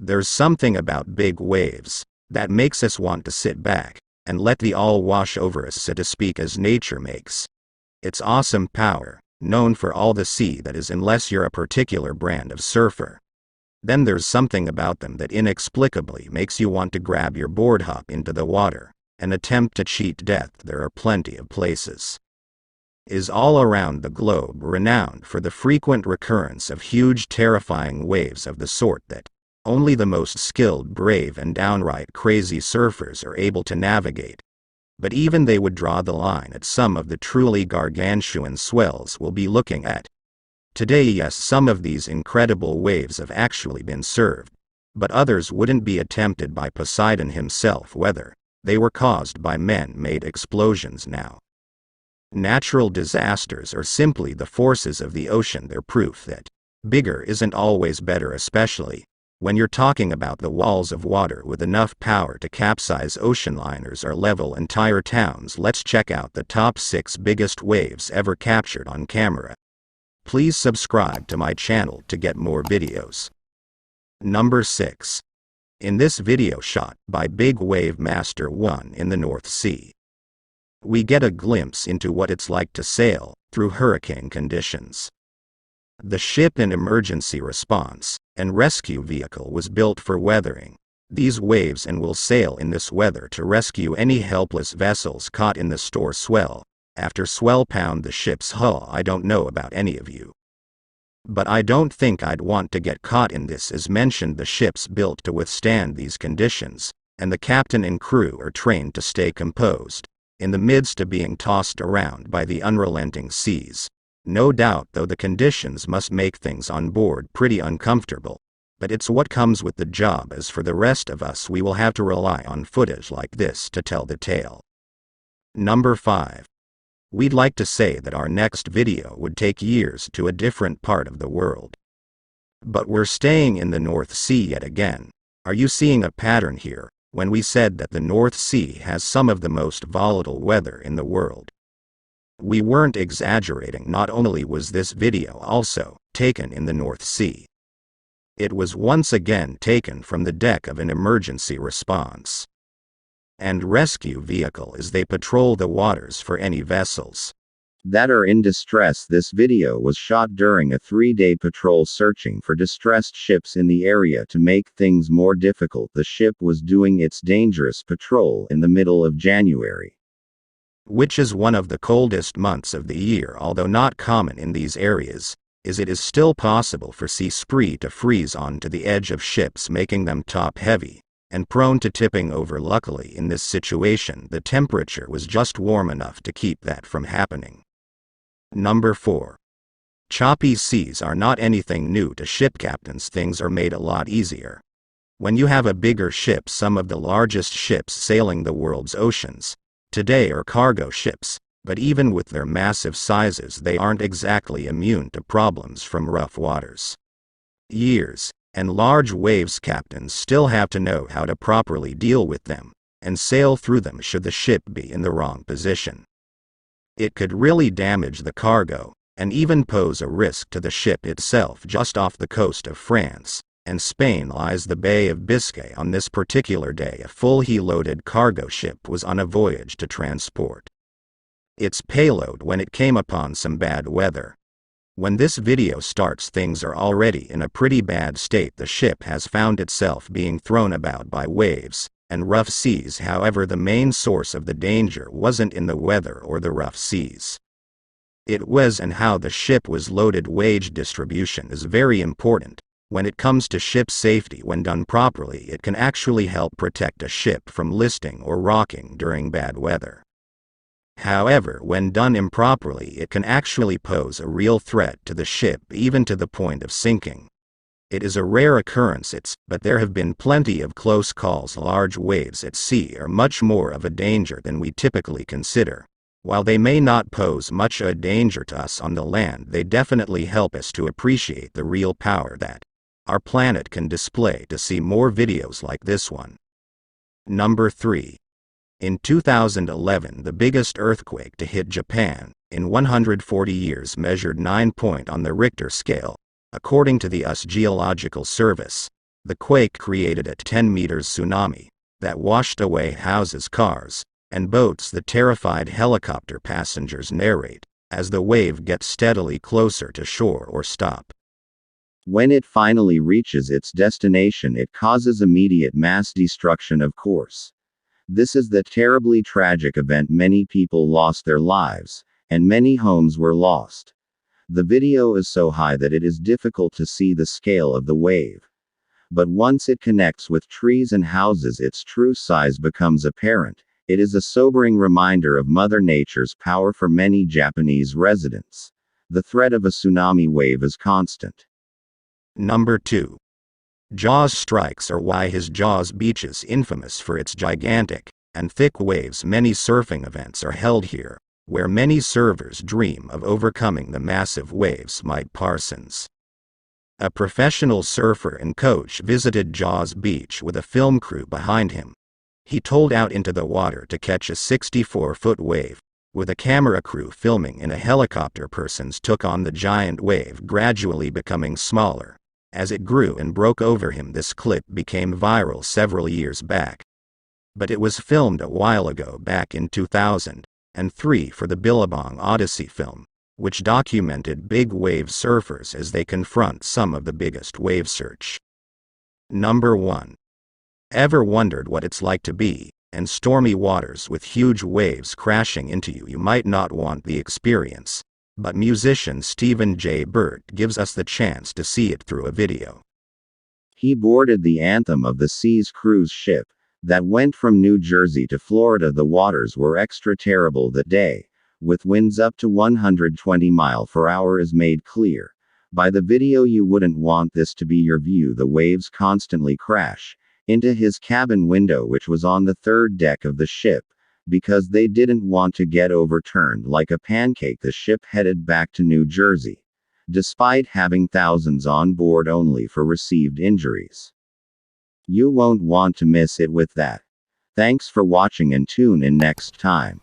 There's something about big waves that makes us want to sit back and let the all wash over us, so to speak, as nature makes. It's awesome power, known for all the sea that is, unless you're a particular brand of surfer. Then there's something about them that inexplicably makes you want to grab your board, hop into the water, and attempt to cheat death. There are plenty of places is all around the globe renowned for the frequent recurrence of huge, terrifying waves of the sort that only the most skilled, brave, and downright crazy surfers are able to navigate. But even they would draw the line at some of the truly gargantuan swells we'll be looking at today. Yes, some of these incredible waves have actually been surfed, but others wouldn't be attempted by Poseidon himself, whether they were caused by man-made explosions. Now, natural disasters are simply the forces of the ocean. They're proof that bigger isn't always better, especially when you're talking about the walls of water with enough power to capsize ocean liners or level entire towns. Let's check out the top 6 biggest waves ever captured on camera. Please subscribe to my channel to get more videos. Number 6. In this video shot by Big Wave Master 1 in the North Sea, we get a glimpse into what it's like to sail through hurricane conditions. The ship and emergency response and rescue vehicle was built for weathering these waves and will sail in this weather to rescue any helpless vessels caught in the store swell after swell pound the ship's hull. I don't know about any of you, but I don't think I'd want to get caught in this. As mentioned, the ship's built to withstand these conditions, and the captain and crew are trained to stay composed in the midst of being tossed around by the unrelenting seas. No doubt, though, the conditions must make things on board pretty uncomfortable, but it's what comes with the job. As for the rest of us, we will have to rely on footage like this to tell the tale. Number 5. We'd like to say that our next video would take years to a different part of the world, but we're staying in the North Sea yet again. Are you seeing a pattern here when we said that the North Sea has some of the most volatile weather in the world? We weren't exaggerating. Not only was this video also taken in the North Sea, it was once again taken from the deck of an emergency response and rescue vehicle as they patrol the waters for any vessels that are in distress. This video was shot during a 3-day patrol searching for distressed ships in the area. To make things more difficult, the ship was doing its dangerous patrol in the middle of January, which is one of the coldest months of the year. Although not common in these areas, it is still possible for sea spree to freeze onto the edge of ships, making them top-heavy and prone to tipping over. Luckily, in this situation, the temperature was just warm enough to keep that from happening. Number 4. Choppy seas are not anything new to ship captains. Things are made a lot easier when you have a bigger ship. Some of the largest ships sailing the world's oceans today are cargo ships, but even with their massive sizes, they aren't exactly immune to problems from rough waters, years, and large waves. Captains still have to know how to properly deal with them and sail through them should the ship be in the wrong position. It could really damage the cargo and even pose a risk to the ship itself. Just off the coast of France and Spain lies the Bay of Biscay. On this particular day, a fully loaded cargo ship was on a voyage to transport its payload when it came upon some bad weather. When this video starts, things are already in a pretty bad state. The ship has found itself being thrown about by waves and rough seas. However, the main source of the danger wasn't in the weather or the rough seas. It was in how the ship was loaded. Wage distribution is very important when it comes to ship safety. When done properly, it can actually help protect a ship from listing or rocking during bad weather. However, when done improperly, it can actually pose a real threat to the ship, even to the point of sinking. It is a rare occurrence, but there have been plenty of close calls. Large waves at sea are much more of a danger than we typically consider. While they may not pose much a danger to us on the land, they definitely help us to appreciate the real power that our planet can display. To see more videos like this one. Number 3. In 2011, the biggest earthquake to hit Japan in 140 years measured 9 on the Richter scale, according to the US Geological Service. The quake created a 10 meters tsunami that washed away houses, cars, and boats. The terrified helicopter passengers narrate as the wave gets steadily closer to shore or stop. When it finally reaches its destination, it causes immediate mass destruction, of course. This is the terribly tragic event. Many people lost their lives, and many homes were lost. The video is so high that it is difficult to see the scale of the wave. But once it connects with trees and houses, its true size becomes apparent. It is a sobering reminder of Mother Nature's power for many Japanese residents. The threat of a tsunami wave is constant. Number 2. Jaws strikes, or why his Jaws Beach is infamous for its gigantic and thick waves. Many surfing events are held here, where many surfers dream of overcoming the massive waves. Mike Parsons, a professional surfer and coach, visited Jaws Beach with a film crew behind him. He told out into the water to catch a 64-foot wave, with a camera crew filming in a helicopter. Parsons took on the giant wave, gradually becoming smaller as it grew and broke over him. This clip became viral several years back, but it was filmed a while ago, back in 2003, for the Billabong Odyssey film, which documented big wave surfers as they confront some of the biggest wave surge. Number 1. Ever wondered what it's like to be in stormy waters with huge waves crashing into you? You might not want the experience, but musician Stephen J. Burt gives us the chance to see it through a video. He boarded the Anthem of the Seas cruise ship that went from New Jersey to Florida. The waters were extra terrible that day, with winds up to 120 mph, is made clear by the video. You wouldn't want this to be your view. The waves constantly crash into his cabin window, which was on the third deck of the ship, because they didn't want to get overturned like a pancake. The ship headed back to New Jersey, despite having thousands on board, only for received injuries. You won't want to miss it with that. Thanks for watching, and tune in next time.